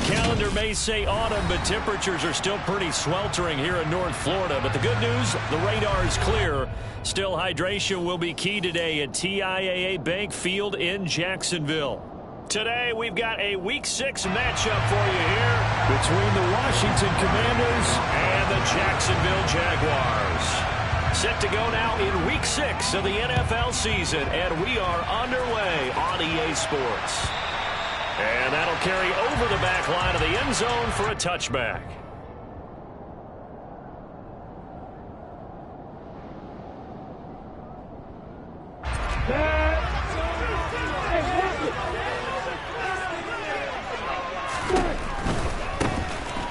calendar may say autumn, but temperatures are still pretty sweltering here in North Florida. But the good news, the radar is clear. Still, hydration will be key today at TIAA Bank Field in Jacksonville. Today, we've got a Week 6 matchup for you here between the Washington Commanders and the Jacksonville Jaguars. Set to go now in Week 6 of the NFL season, and we are underway on EA Sports. And that'll carry over the back line of the end zone for a touchback.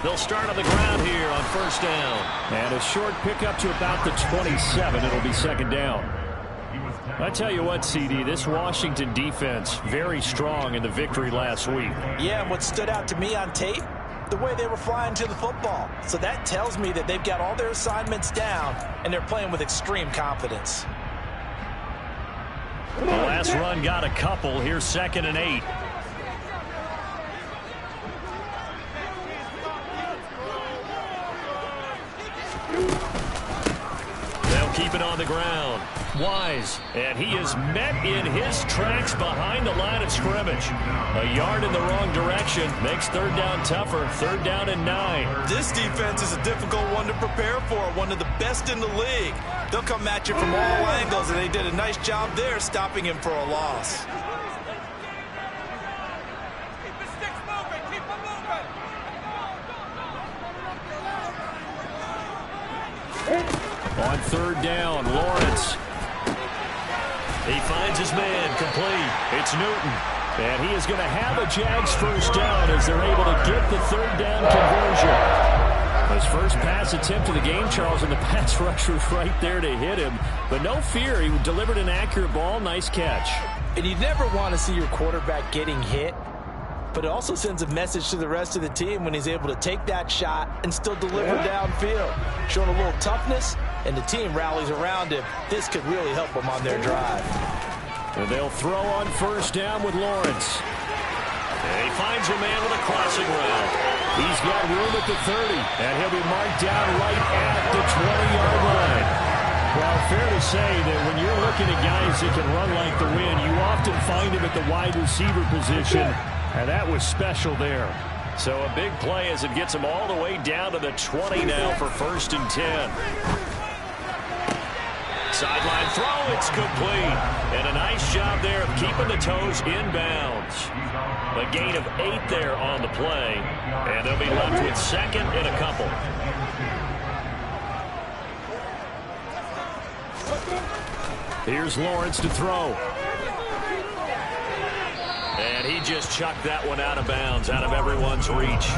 They'll start on the ground here on first down. And a short pickup to about the 27. It'll be second down. I tell you what, CD, this Washington defense, very strong in the victory last week. Yeah, and what stood out to me on tape, the way they were flying to the football. So that tells me that they've got all their assignments down, and they're playing with extreme confidence. The last run got a couple. Here's 2nd and 8. They'll keep it on the ground. Wise, and he is met in his tracks behind the line of scrimmage. A yard in the wrong direction makes third down tougher. 3rd down and 9. This defense is a difficult one to prepare for, one of the best in the league. They'll come at you from all angles, and they did a nice job there stopping him for a loss. On 3rd down, Lawrence. He finds his man, complete. It's Newton. And he is going to have a Jags first down as they're able to get the 3rd down conversion. His first pass attempt of the game, Charles, and the pass rusher right there to hit him. But no fear, he delivered an accurate ball. Nice catch. And you never want to see your quarterback getting hit. But it also sends a message to the rest of the team when he's able to take that shot and still deliver downfield. Showing a little toughness, and the team rallies around him. This could really help them on their drive. And they'll throw on first down with Lawrence. And he finds a man with a crossing route. He's got room at the 30, and he'll be marked down right at the 20-yard line. Well, fair to say that when you're looking at guys that can run like the wind, you often find him at the wide receiver position, and that was special there. So a big play as it gets him all the way down to the 20 now for 1st and 10. Sideline throw, it's complete. And a nice job there of keeping the toes inbounds. A gain of 8 there on the play. And they'll be left with 2nd and a couple. Here's Lawrence to throw. And he just chucked that one out of bounds, out of everyone's reach.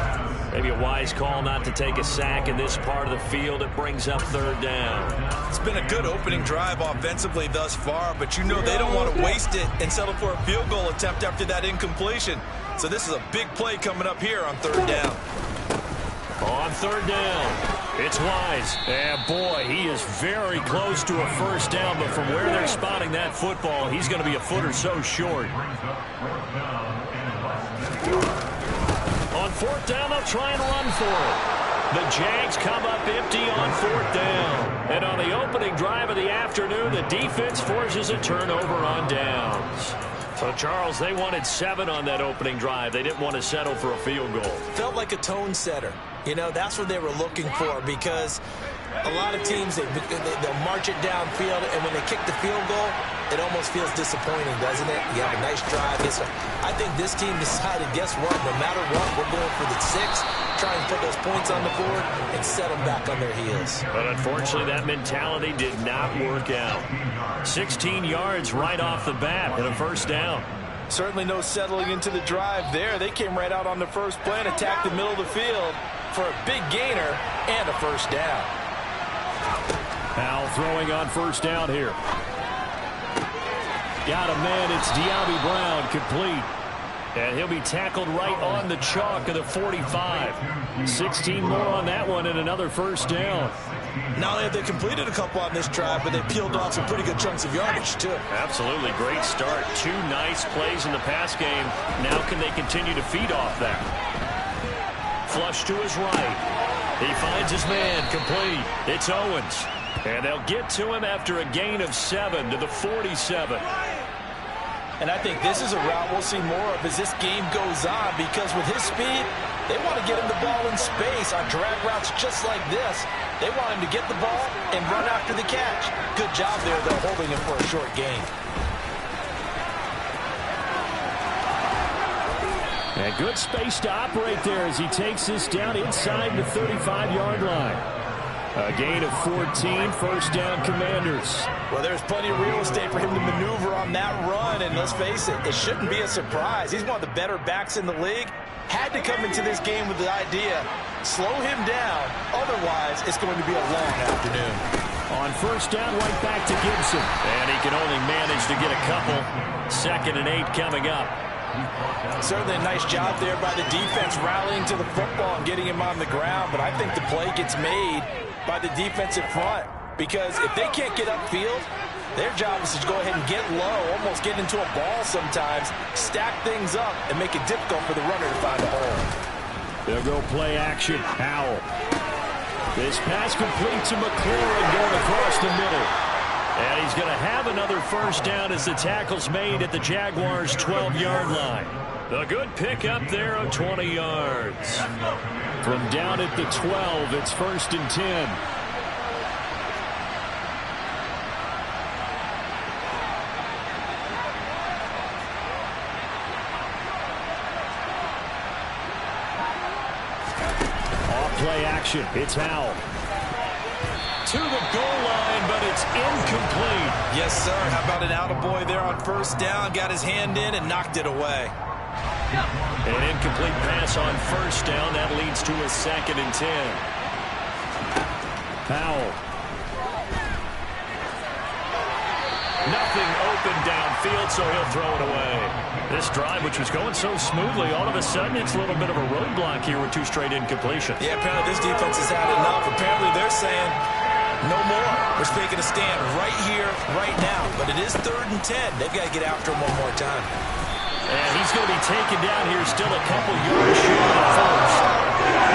Maybe a wise call not to take a sack in this part of the field. It brings up 3rd down. It's been a good opening drive offensively thus far, but you know they don't want to waste it and settle for a field goal attempt after that incompletion. So this is a big play coming up here on 3rd down. On 3rd down, it's Wise. And boy, he is very close to a first down, but from where they're spotting that football, he's going to be a foot or so short. On 4th down, they'll try and run for it. The Jags come up empty on 4th down. And on the opening drive of the afternoon, the defense forces a turnover on downs. So, Charles, they wanted 7 on that opening drive. They didn't want to settle for a field goal. Felt like a tone setter. You know, that's what they were looking for, because a lot of teams, they'll march it downfield, and when they kick the field goal, it almost feels disappointing, doesn't it? You have a nice drive. I think this team decided, guess what? No matter what, we're going for the 6, try and put those points on the board and set them back on their heels. But unfortunately, that mentality did not work out. 16 yards right off the bat and a first down. Certainly no settling into the drive there. They came right out on the first play and attacked the middle of the field for a big gainer and a first down. Now throwing on first down here. Got a man, it's De'Ami Brown, complete. And he'll be tackled right on the chalk of the 45. 16 more on that one and another first down. Not only have they completed a couple on this drive, but they peeled off some pretty good chunks of yardage, too. Absolutely. Great start. 2 nice plays in the pass game. Now can they continue to feed off that? flush to his right. He finds his man, complete. It's Owens. And they'll get to him after a gain of 7 to the 47. And I think this is a route we'll see more of as this game goes on, because with his speed, they want to get him the ball in space on drag routes just like this. They want him to get the ball and run after the catch. Good job there, though, holding him for a short gain. And good space to operate there as he takes this down inside the 35-yard line. A gain of 14, first down, Commanders. Well, there's plenty of real estate for him to maneuver on that run, and let's face it, it shouldn't be a surprise. He's one of the better backs in the league. Had to come into this game with the idea, slow him down, otherwise it's going to be a long afternoon. On first down, right back to Gibson. And he can only manage to get a couple. 2nd and 8 coming up. Certainly a nice job there by the defense rallying to the football and getting him on the ground, but I think the play gets made by the defensive front, because if they can't get upfield, their job is to go ahead and get low, almost get into a ball sometimes, stack things up, and make it difficult for the runner to find a hole. They'll go play action. Howell. This pass complete to McLaurin going across the middle. And he's going to have another first down as the tackle's made at the Jaguars' 12-yard line. A good pickup there of 20 yards. From down at the 12, it's 1st and 10. Off-play action. It's Howell. To the goal line, but it's incomplete. Yes, sir. How about an attaboy there on first down? Got his hand in and knocked it away. An incomplete pass on first down. That leads to a 2nd and 10. Howell. Nothing open downfield, so he'll throw it away. This drive, which was going so smoothly, all of a sudden it's a little bit of a roadblock here with 2 straight incompletions. Yeah, apparently this defense has had enough. Apparently they're saying, no more. We're taking a stand right here, right now. But it is 3rd and 10. They've got to get after him one more time. And he's going to be taken down here, still a couple yards short of first.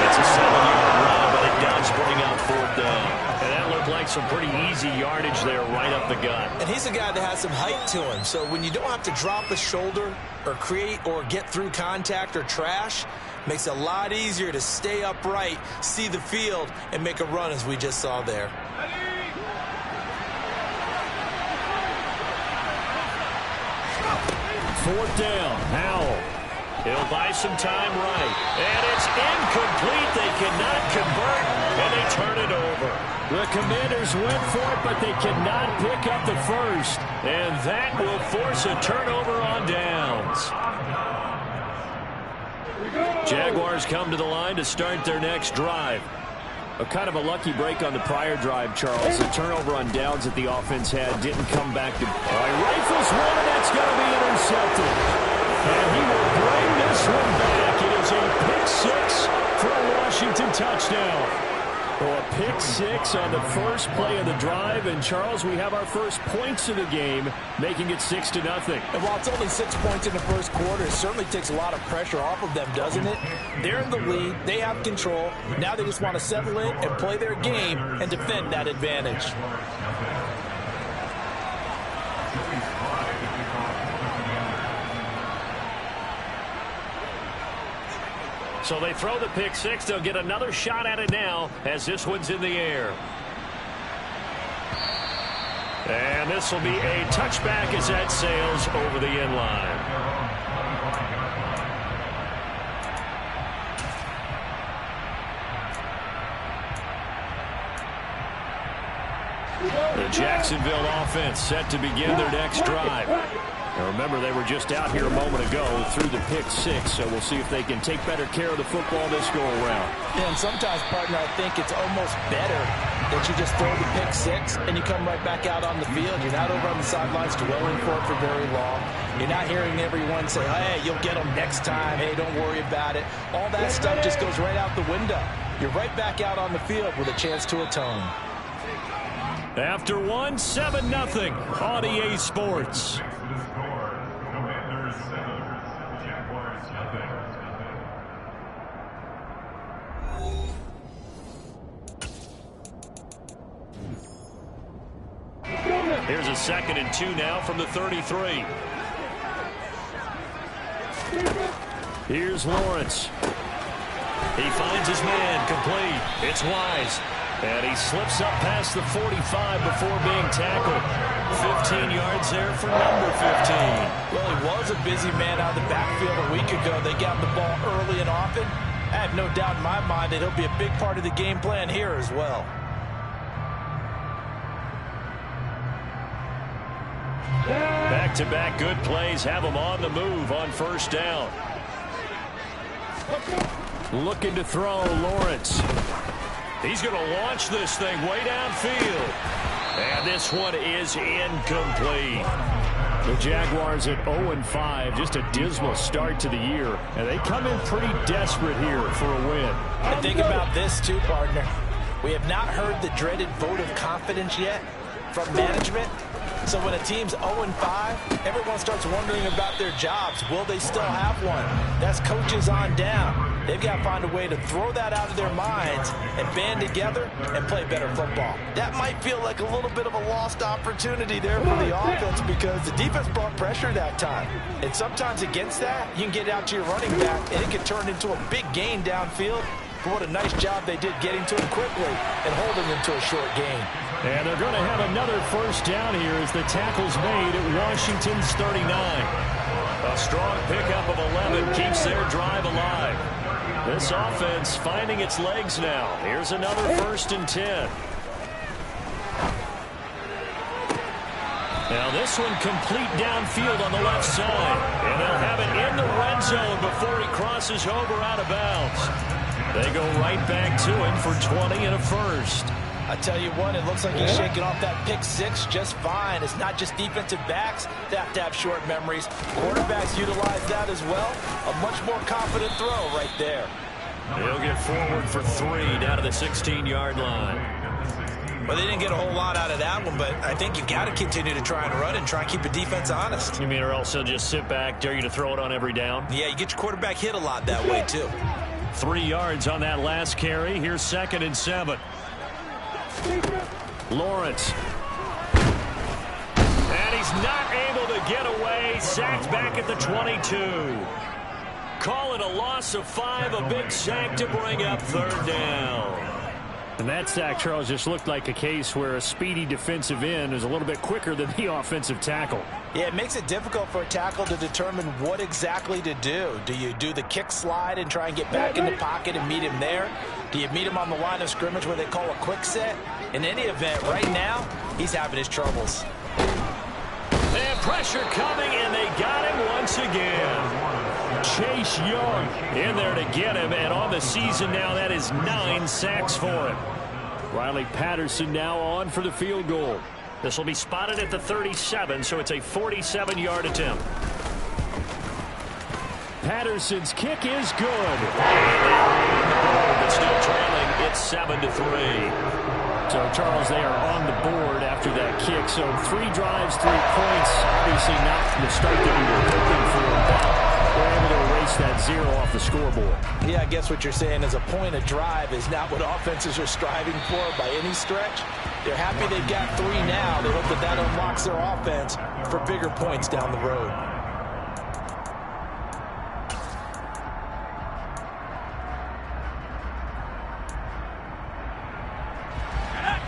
It's a 7-yard run, but it does bring out 4th down. And that looked like some pretty easy yardage there right up the gut. And he's a guy that has some height to him. So when you don't have to drop a shoulder or create or get through contact or trash, makes it a lot easier to stay upright, see the field, and make a run as we just saw there. Fourth down, Howell. He'll buy some time right. And it's incomplete. They cannot convert, and they turn it over. The Commanders went for it, but they cannot pick up the first. And that will force a turnover on downs. Jaguars come to the line to start their next drive. A kind of a lucky break on the prior drive, Charles. The turnover on downs that the offense had didn't come back to... Rifles one, that's going to be intercepted. And he will bring this one back. It is a pick 6 for a Washington touchdown. Well, a pick 6 on the first play of the drive. And, Charles, we have our first points of the game, making it 6-0. And while it's only 6 points in the first quarter, it certainly takes a lot of pressure off of them, doesn't it? They're in the lead. They have control. Now they just want to settle in and play their game and defend that advantage. So they throw the pick 6. They'll get another shot at it now as this one's in the air. And this will be a touchback as that sails over the end line. The Jacksonville offense set to begin their next drive. Now remember, they were just out here a moment ago through the pick 6, so we'll see if they can take better care of the football this go-around. Yeah, and sometimes, partner, I think it's almost better that you just throw the pick 6 and you come right back out on the field. You're not over on the sidelines dwelling for it for very long. You're not hearing everyone say, hey, you'll get them next time. Hey, don't worry about it. All that stuff just goes right out the window. You're right back out on the field with a chance to atone. After 7-0 on EA Sports. Here's a 2nd and 2 now from the 33. Here's Lawrence. He finds his man, complete. It's Wise. And he slips up past the 45 before being tackled. 15 yards there for number 15. Well, he was a busy man out of the backfield a week ago. They got the ball early and often. I have no doubt in my mind that he'll be a big part of the game plan here as well. Back-to-back good plays have him on the move on 1st down. Looking to throw, Lawrence. He's going to launch this thing way downfield. And this one is incomplete. The Jaguars at 0-5, just a dismal start to the year. And they come in pretty desperate here for a win. And think about this too, partner. We have not heard the dreaded vote of confidence yet from management. So when a team's 0-5, everyone starts wondering about their jobs. Will they still have one? That's coaches on down. They've got to find a way to throw that out of their minds and band together and play better football. That might feel like a little bit of a lost opportunity there for the offense because the defense brought pressure that time. And sometimes against that, you can get out to your running back and it can turn into a big gain downfield. But what a nice job they did getting to him quickly and holding him to a short gain. And they're going to have another 1st down here as the tackle's made at Washington's 39. A strong pickup of 11 keeps their drive alive. This offense finding its legs now. Here's another 1st and 10. Now this one complete downfield on the left side. And they'll have it in the red zone before he crosses over out of bounds. They go right back to him for 20 and a 1st. I tell you what, it looks like he's shaking off that pick 6 just fine. It's not just defensive backs that have to have short memories. Quarterbacks utilize that as well. A much more confident throw right there. He'll get forward for 3 down to the 16-yard line. Well, they didn't get a whole lot out of that one, but I think you've got to continue to try and run and try and keep the defense honest. You mean or else he'll just sit back, dare you to throw it on every down? Yeah, you get your quarterback hit a lot that way, too. 3 yards on that last carry. Here's 2nd and 7. Lawrence. And he's not able to get away. Sacked back at the 22. Call it a loss of 5. A big sack to bring up 3rd down. And that sack, Charles, just looked like a case where a speedy defensive end is a little bit quicker than the offensive tackle. Yeah, it makes it difficult for a tackle to determine what exactly to do. Do you do the kick slide and try and get back in the pocket and meet him there? Do you meet him on the line of scrimmage where they call a quick set? In any event, right now, he's having his troubles. And pressure coming, and they got him once again. Chase Young in there to get him, and on the season now, that is 9 sacks for him. Riley Patterson now on for the field goal. This will be spotted at the 37, so it's a 47-yard attempt. Patterson's kick is good. But still trailing, it's 7-3. So, Charles, they are on the board after that kick. So 3 drives, 3 points. Obviously not the start that we were hoping for, but we're able to erase that 0 off the scoreboard. Yeah, I guess what you're saying is a point a drive is not what offenses are striving for by any stretch. They're happy they've got 3 now. They hope that that unlocks their offense for bigger points down the road.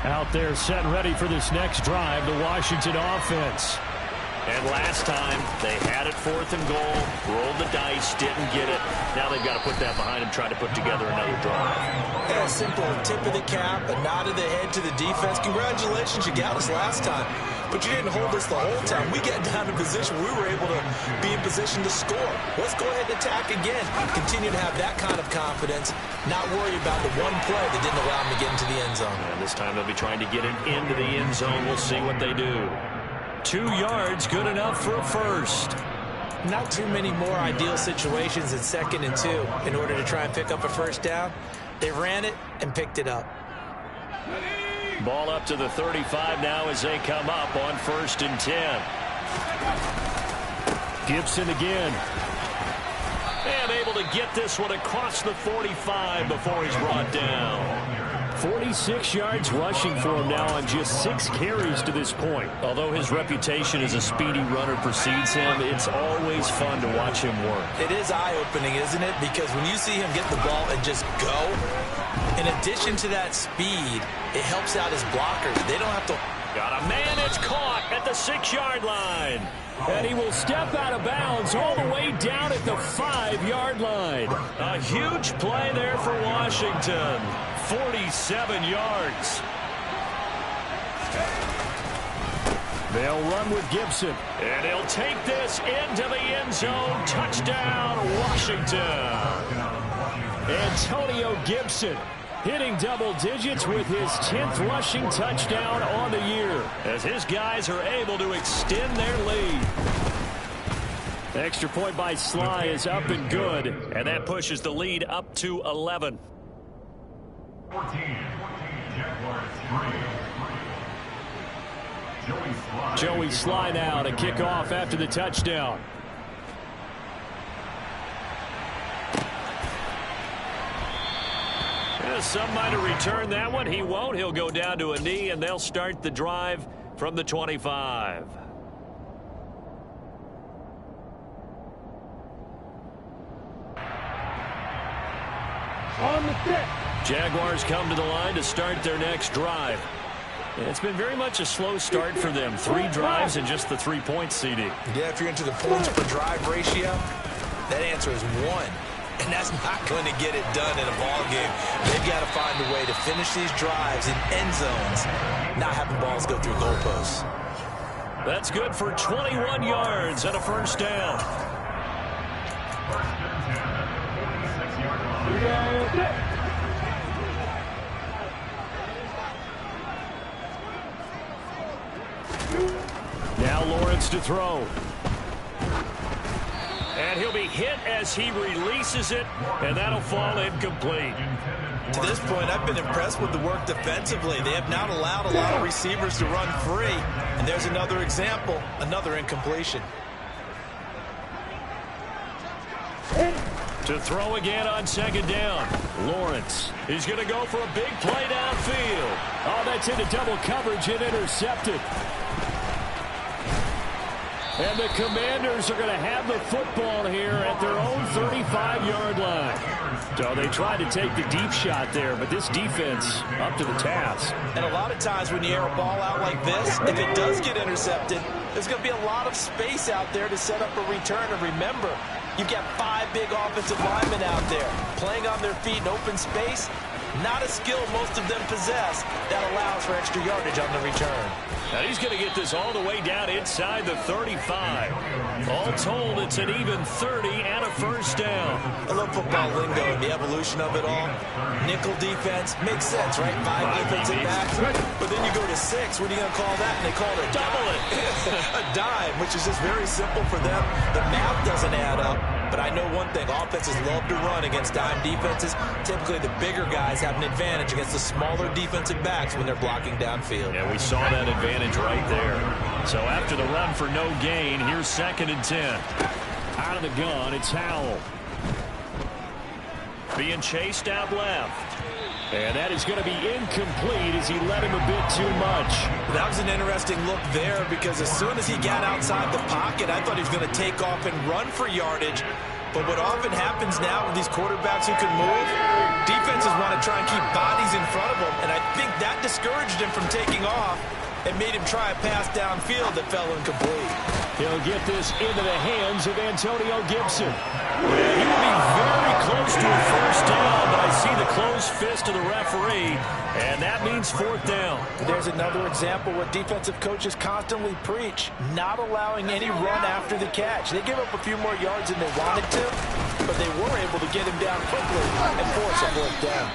Out there set and ready for this next drive, the Washington offense. And last time, they had it 4th and goal, rolled the dice, didn't get it. Now they've got to put that behind them, try to put together another drive. Yeah, a simple tip of the cap, a nod of the head to the defense. Congratulations, you got us last time. But you didn't hold us the whole time. We got down in position. We were able to be in position to score. Let's go ahead and attack again. Continue to have that kind of confidence. Not worry about the one play that didn't allow them to get into the end zone. And this time they'll be trying to get it into the end zone. We'll see what they do. 2 yards, good enough for a 1st. Not too many more ideal situations in 2nd and 2 in order to try and pick up a 1st down. They ran it and picked it up. Ball up to the 35 now as they come up on 1st and 10. Gibson again. And able to get this one across the 45 before he's brought down. 46 yards rushing for him now on just 6 carries to this point. Although his reputation as a speedy runner precedes him, it's always fun to watch him work. It is eye-opening, isn't it? Because when you see him get the ball and just go, in addition to that speed, it helps out his blockers. They don't have to... Got a man that's caught at the 6-yard line. And he will step out of bounds all the way down at the 5-yard line. A huge play there for Washington. 47 yards. They'll run with Gibson. And he'll take this into the end zone. Touchdown, Washington. Antonio Gibson hitting double digits with his 10th rushing touchdown on the year, as his guys are able to extend their lead. The extra point by Sly is up and good, and that pushes the lead up to 11. 14, Jaguars 3. Joey Sly now to kick off after the touchdown. Some might have returned that one. He won't. He'll go down to a knee, and they'll start the drive from the 25. On the set. Jaguars come to the line to start their next drive. It's been very much a slow start for them. 3 drives and just the 3 points, CD. Yeah, if you're into the points per drive ratio, that answer is 1. And that's not going to get it done in a ball game. They've got to find a way to finish these drives in end zones, not having balls go through goalposts. That's good for 21 yards and a first down. Now Lawrence to throw. And he'll be hit as he releases it, and that'll fall incomplete. To this point, I've been impressed with the work defensively. They have not allowed a lot of receivers to run free. And there's another example, another incompletion. To throw again on second down. Lawrence. He's going to go for a big play downfield. Oh, that's into double coverage and intercepted. And the Commanders are going to have the football here at their own 35-yard line. So they tried to take the deep shot there, but this defense up to the task. And a lot of times when you air a ball out like this, if it does get intercepted, there's going to be a lot of space out there to set up a return. And remember, you've got 5 big offensive linemen out there playing on their feet in open space. Not a skill most of them possess that allows for extra yardage on the return. Now he's going to get this all the way down inside the 35. All told, it's an even 30 and a first down. I love football lingo and the evolution of it all. Nickel defense makes sense, right? 5 defensive backs. But then you go to 6. What are you going to call that? And they call it a double it. A dime, which is just very simple for them. The math doesn't add up. But I know one thing, offenses love to run against dime defenses. Typically the bigger guys have an advantage against the smaller defensive backs when they're blocking downfield. Yeah, we saw that advantage right there. So after the run for no gain, here's 2nd and 10. Out of the gun, it's Howell. Being chased out left. And that is going to be incomplete as he led him a bit too much. That was an interesting look there because as soon as he got outside the pocket, I thought he was going to take off and run for yardage. But what often happens now with these quarterbacks who can move, defenses want to try and keep bodies in front of them. And I think that discouraged him from taking off and made him try a pass downfield that fell incomplete. He'll get this into the hands of Antonio Gibson. He will be very close to a first down, but I see the closed fist of the referee, and that means 4th down. There's another example what defensive coaches constantly preach, not allowing any run after the catch. They give up a few more yards than they wanted to, but they were able to get him down quickly and force a 4th down.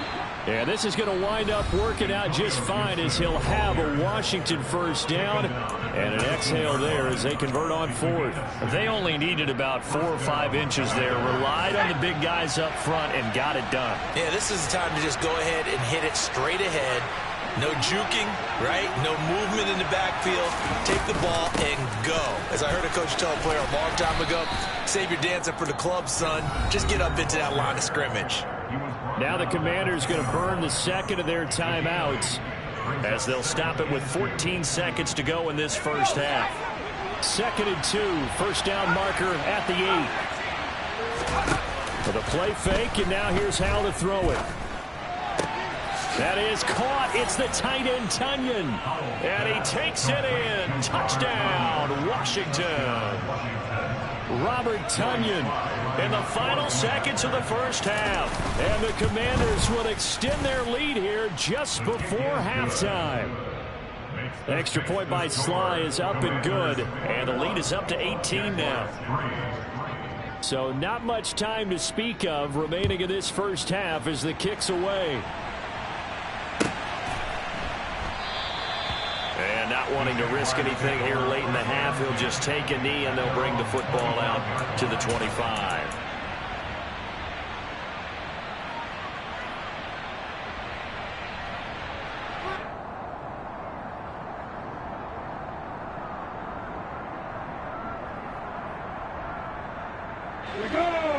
Yeah, this is going to wind up working out just fine as he'll have a Washington first down and an exhale there as they convert on 4th. They only needed about 4 or 5 inches there, relied on the big guys up front and got it done. Yeah, this is the time to just go ahead and hit it straight ahead. No juking, right? No movement in the backfield. Take the ball and go. As I heard a coach tell a player a long time ago, save your dancing for the club, son. Just get up into that line of scrimmage. Now the Commanders going to burn the second of their timeouts as they'll stop it with 14 seconds to go in this first half. 2nd and 2, first down marker at the 8. For the play fake, and now here's how to throw it. That is caught. It's the tight end, Tonyan. And he takes it in. Touchdown, Washington. Robert Tonyan in the final seconds of the first half. And the Commanders will extend their lead here just before halftime. Extra point by Sly is up and good. And the lead is up to 18 now. So not much time to speak of remaining in this first half as the kick's away. And not wanting to risk anything here late in the half, he'll just take a knee and they'll bring the football out to the 25.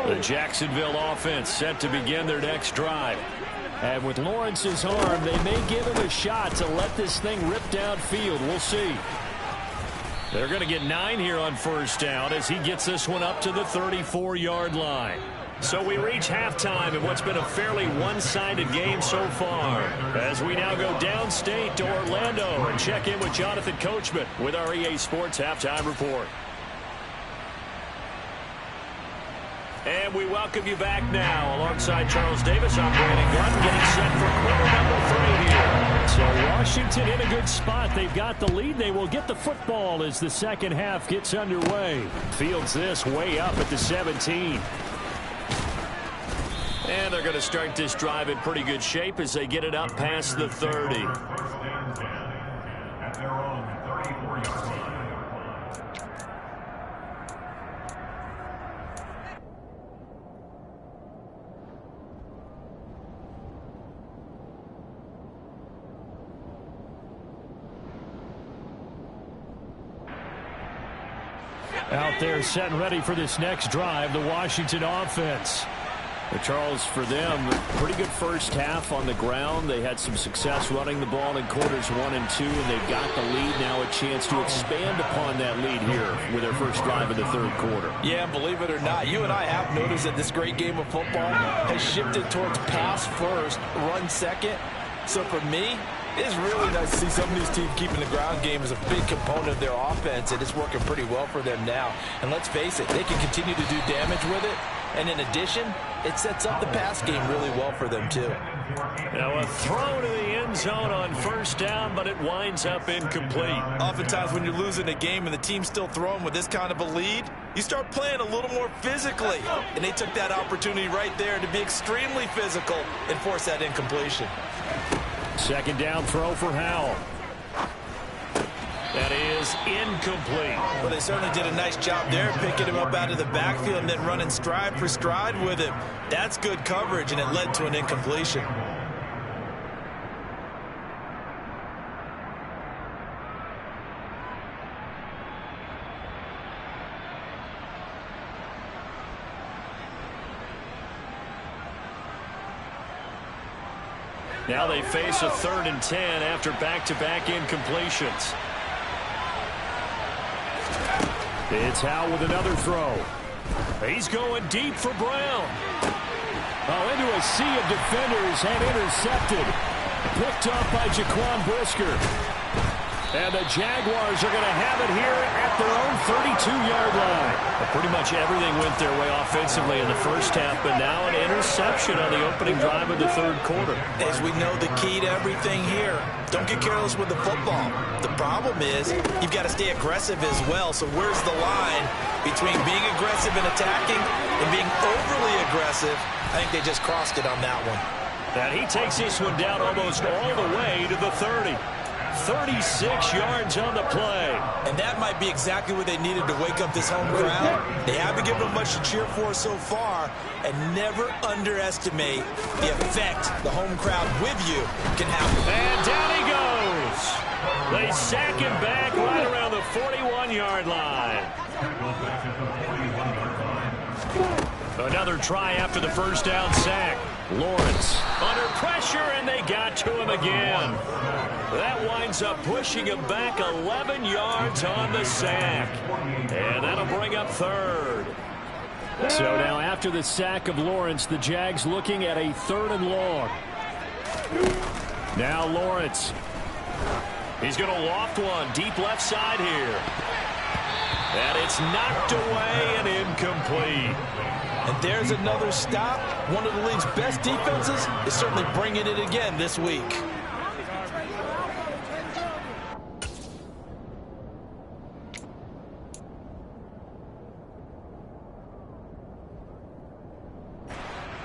The Jacksonville offense set to begin their next drive. And with Lawrence's arm, they may give him a shot to let this thing rip downfield. We'll see. They're going to get 9 here on first down as he gets this one up to the 34-yard line. So we reach halftime in what's been a fairly one-sided game so far. As we now go downstate to Orlando and check in with Jonathan Coachman with our EA Sports Halftime Report. And we welcome you back now. Alongside Charles Davis, I'm Brandon Gunn, getting set for quarter number 3 here. So Washington in a good spot. They've got the lead. They will get the football as the second half gets underway. Fields this way up at the 17. And they're going to start this drive in pretty good shape as they get it up past the 30. At their own 34-yard line. Out there set and ready for this next drive, the Washington offense. Charles, for them, pretty good first half on the ground. They had some success running the ball in quarters 1 and 2, and they've got the lead now, a chance to expand upon that lead here with their first drive in the third quarter. Yeah, believe it or not, you and I have noticed that this great game of football has shifted towards pass first, run second. So for me, it's really nice to see some of these teams keeping the ground game as a big component of their offense, and it's working pretty well for them now. And let's face it, they can continue to do damage with it. And in addition, it sets up the pass game really well for them, too. Now a throw to the end zone on first down, but it winds up incomplete. Oftentimes when you're losing a game and the team's still throwing with this kind of a lead, you start playing a little more physically. And they took that opportunity right there to be extremely physical and force that incompletion. Second down throw for Howell. That is incomplete. Well, they certainly did a nice job there, picking him up out of the backfield and then running stride for stride with him. That's good coverage, and it led to an incompletion. Now they face a 3rd and 10 after back-to-back incompletions. It's Howell with another throw. He's going deep for Brown. Oh, into a sea of defenders and intercepted. Picked off by Jaquan Brisker. And the Jaguars are going to have it here at their own 32-yard line. Well, pretty much everything went their way offensively in the first half, but now an interception on the opening drive of the third quarter. As we know, the key to everything here, don't get careless with the football. The problem is you've got to stay aggressive as well. So where's the line between being aggressive and attacking and being overly aggressive? I think they just crossed it on that one. And he takes this one down almost all the way to the 30. 36 yards on the play. And that might be exactly what they needed to wake up this home crowd. They haven't given them much to cheer for so far, and never underestimate the effect the home crowd with you can have. And down he goes. They sack him back right around the 41-yard line. Another try after the first down sack. Lawrence under pressure, and they got to him again. That winds up pushing him back 11 yards on the sack. And that'll bring up third. So now after the sack of Lawrence, the Jags looking at a 3rd and long. Now Lawrence. He's going to loft one deep left side here. And it's knocked away and incomplete. And there's another stop. One of the league's best defenses is certainly bringing it again this week.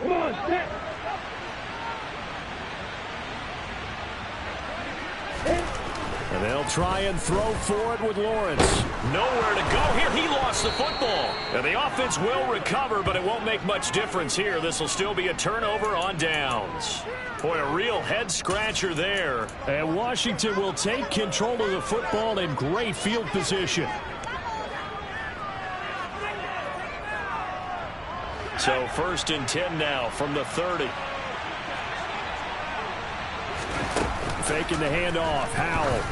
Come on, set. And they'll try and throw for it with Lawrence. Nowhere to go here. He lost the football. And the offense will recover, but it won't make much difference here. This will still be a turnover on downs. Boy, a real head-scratcher there. And Washington will take control of the football in great field position. So 1st and 10 now from the 30. Faking the handoff. Howell.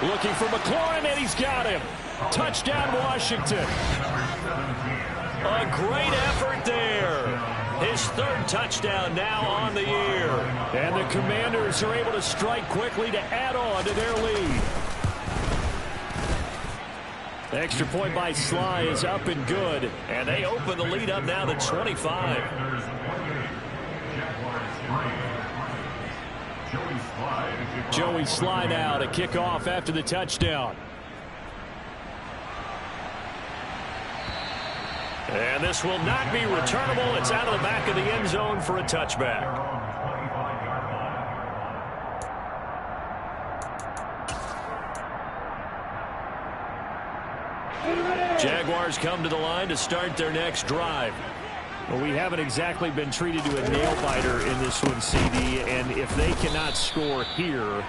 Looking for McLaurin, and he's got him. Touchdown, Washington. A great effort there. His 3rd touchdown now on the year. And the Commanders are able to strike quickly to add on to their lead. The extra point by Sly is up and good. And they open the lead up now to 25. Joey Sly now to kick off after the touchdown. And this will not be returnable. It's out of the back of the end zone for a touchback. Jaguars come to the line to start their next drive. Well, we haven't exactly been treated to a nail-biter in this one, CD, and if they cannot score here,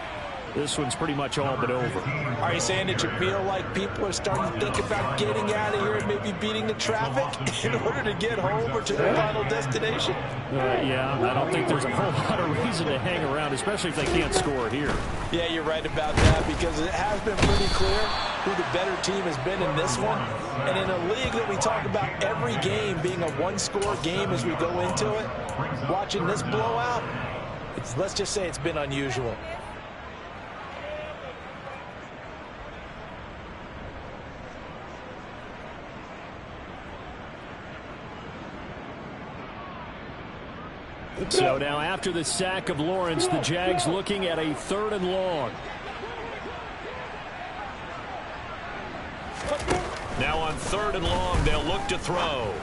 this one's pretty much all but over. Are you saying that you feel like people are starting to think about getting out of here and maybe beating the traffic in order to get home or to their final destination? Yeah, I don't think there's a whole lot of reason to hang around, especially if they can't score here. Yeah, you're right about that, because it has been pretty clear who the better team has been in this one. And in a league that we talk about every game being a one-score game as we go into it, watching this blowout, let's just say it's been unusual. So now after the sack of Lawrence, the Jags looking at a 3rd and long. Now on 3rd and long, they'll look to throw.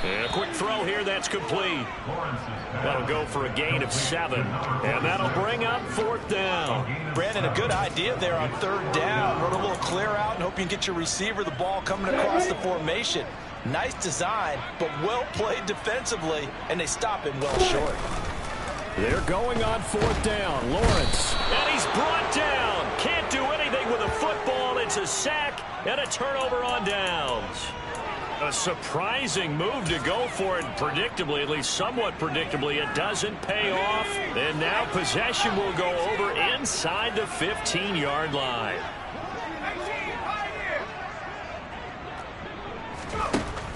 And a quick throw here, that's complete. That'll go for a gain of 7. And that'll bring up 4th down. Brandon, a good idea there on 3rd down. Run a little clear out and hope you can get your receiver the ball coming across the formation. Nice design, but well played defensively, and they stop him well short. They're going on 4th down. Lawrence. And he's brought down. Can't do anything with a football. It's a sack and a turnover on downs. A surprising move to go for it predictably, at least somewhat predictably. It doesn't pay off. And now possession will go over inside the 15-yard line.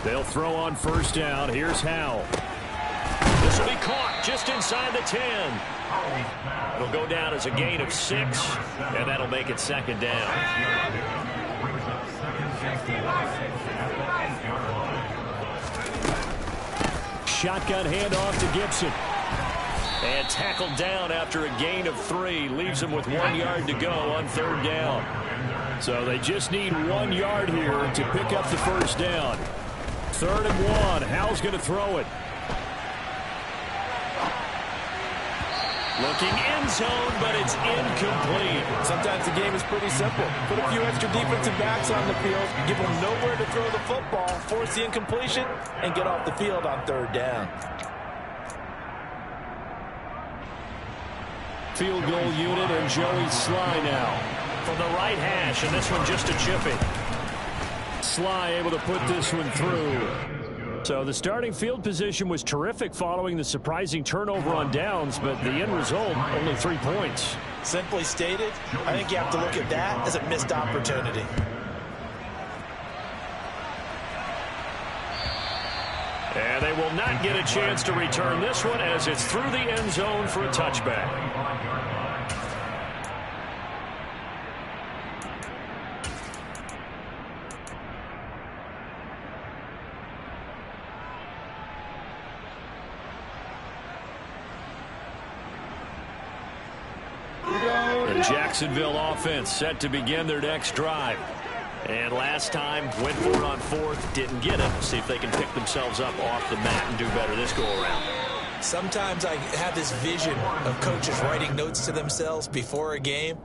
They'll throw on 1st down. Here's Howell. This will be caught just inside the 10. It'll go down as a gain of 6, and that'll make it 2nd down. Shotgun handoff to Gibson. And tackled down after a gain of 3. Leaves him with 1 yard to go on 3rd down. So they just need 1 yard here to pick up the 1st down. 3rd and 1. Howell's going to throw it. Looking end zone, but it's incomplete. Sometimes the game is pretty simple. Put a few extra defensive backs on the field, give them nowhere to throw the football, force the incompletion, and get off the field on 3rd down. Field goal unit and Joey Sly now from the right hash, and this one just a chippy. Sly able to put this one through. So the starting field position was terrific following the surprising turnover on downs, but the end result, only 3 points. Simply stated, I think you have to look at that as a missed opportunity. And they will not get a chance to return this one as it's through the end zone for a touchback. The Jacksonville offense set to begin their next drive. And last time, went for it on fourth, didn't get it. See if they can pick themselves up off the mat and do better this go-around. Sometimes I have this vision of coaches writing notes to themselves before a game,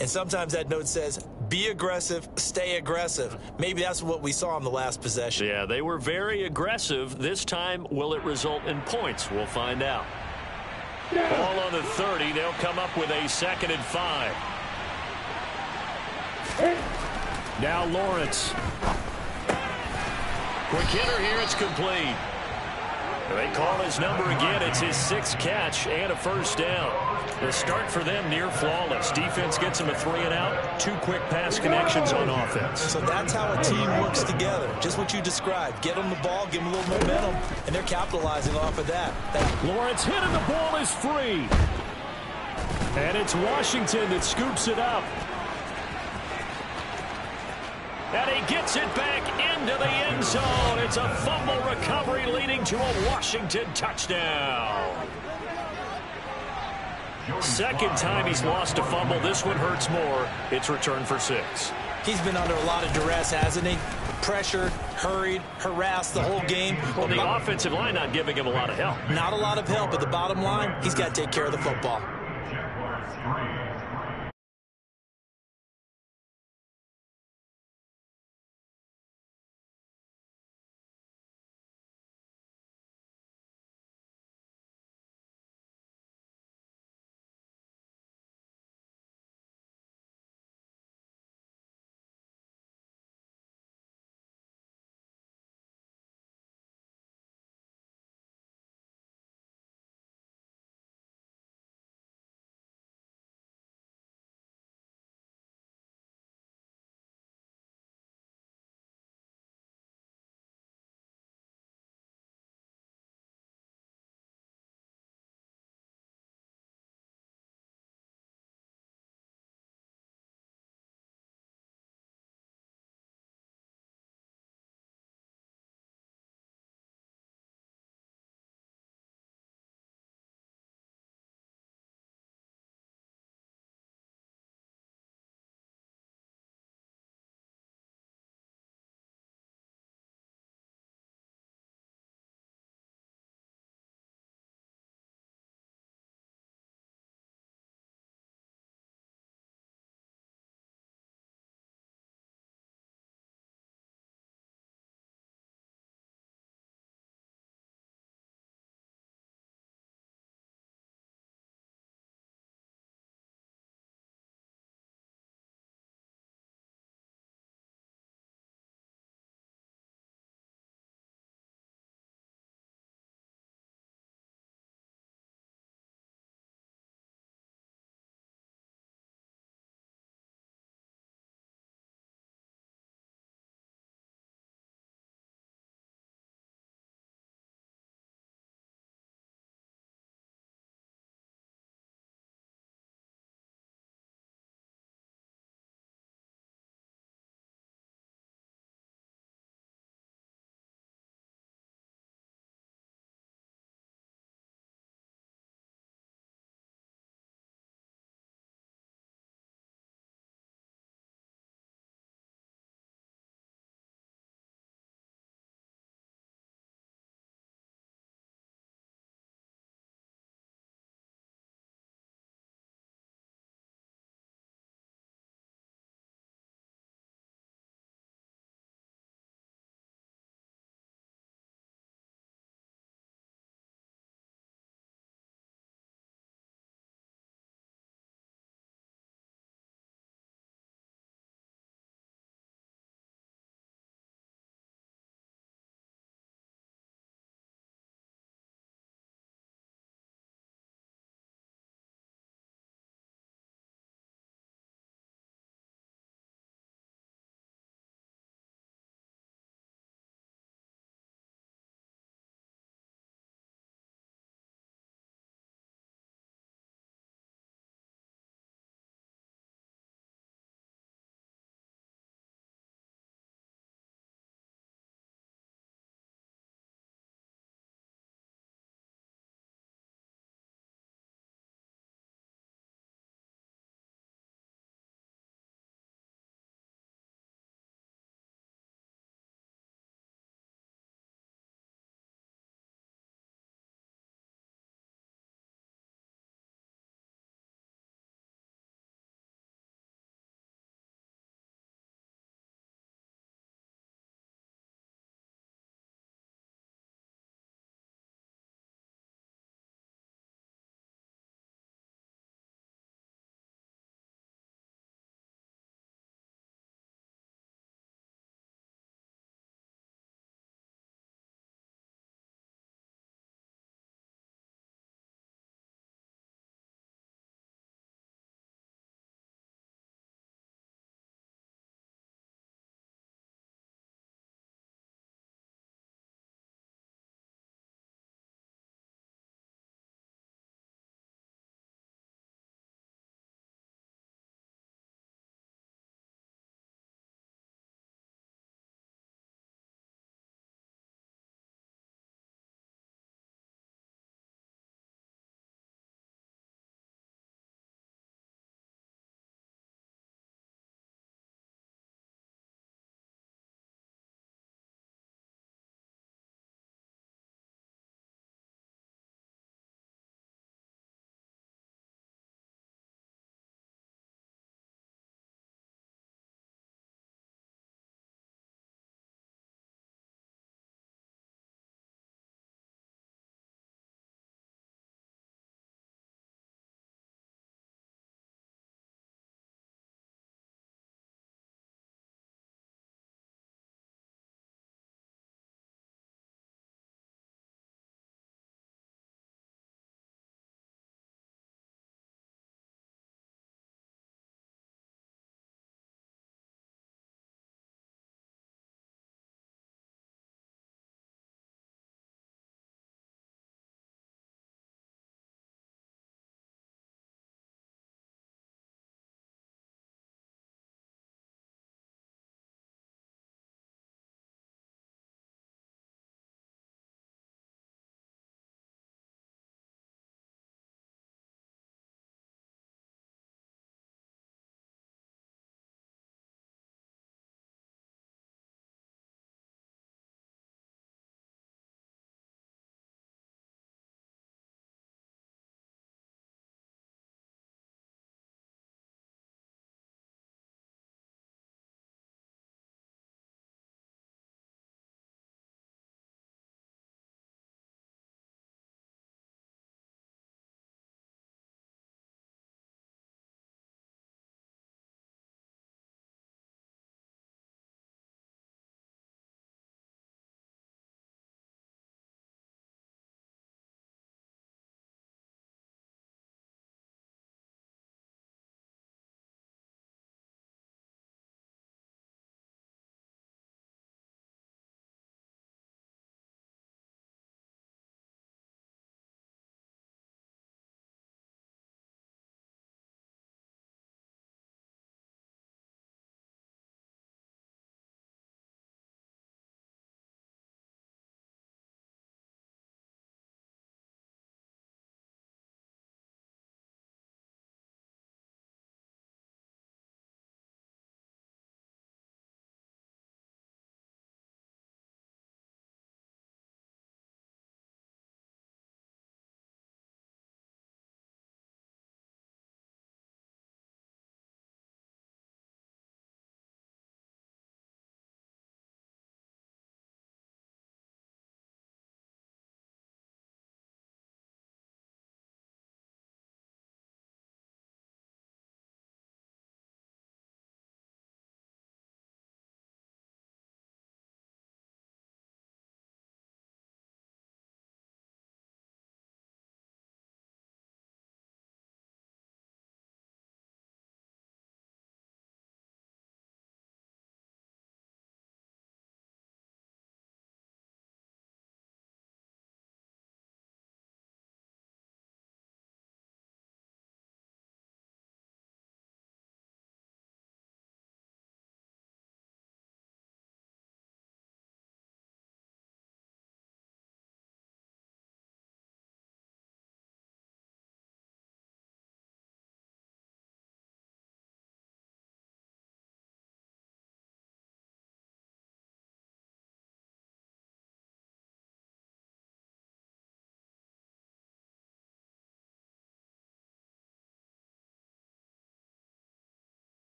and sometimes that note says, be aggressive, stay aggressive. Maybe that's what we saw in the last possession. Yeah, they were very aggressive. This time, will it result in points? We'll find out. Ball on the 30. They'll come up with a 2nd and 5. Now Lawrence. Quick hitter here. It's complete. They call his number again. It's his 6th catch and a first down. The start for them near flawless. Defense gets him a 3 and out. 2 quick pass connections on offense. So that's how a team works together. Just what you described. Get them the ball, give them a little momentum, and they're capitalizing off of that. Lawrence hit and the ball is free. And it's Washington that scoops it up. And he gets it back into the end zone. It's a fumble recovery leading to a Washington touchdown. 2nd time he's lost a fumble. This one hurts more. It's returned for 6. He's been under a lot of duress, hasn't he? Pressured, hurried, harassed the whole game. Well, the offensive line not giving him a lot of help. Not a lot of help, but the bottom line, he's got to take care of the football. Jaguars 3.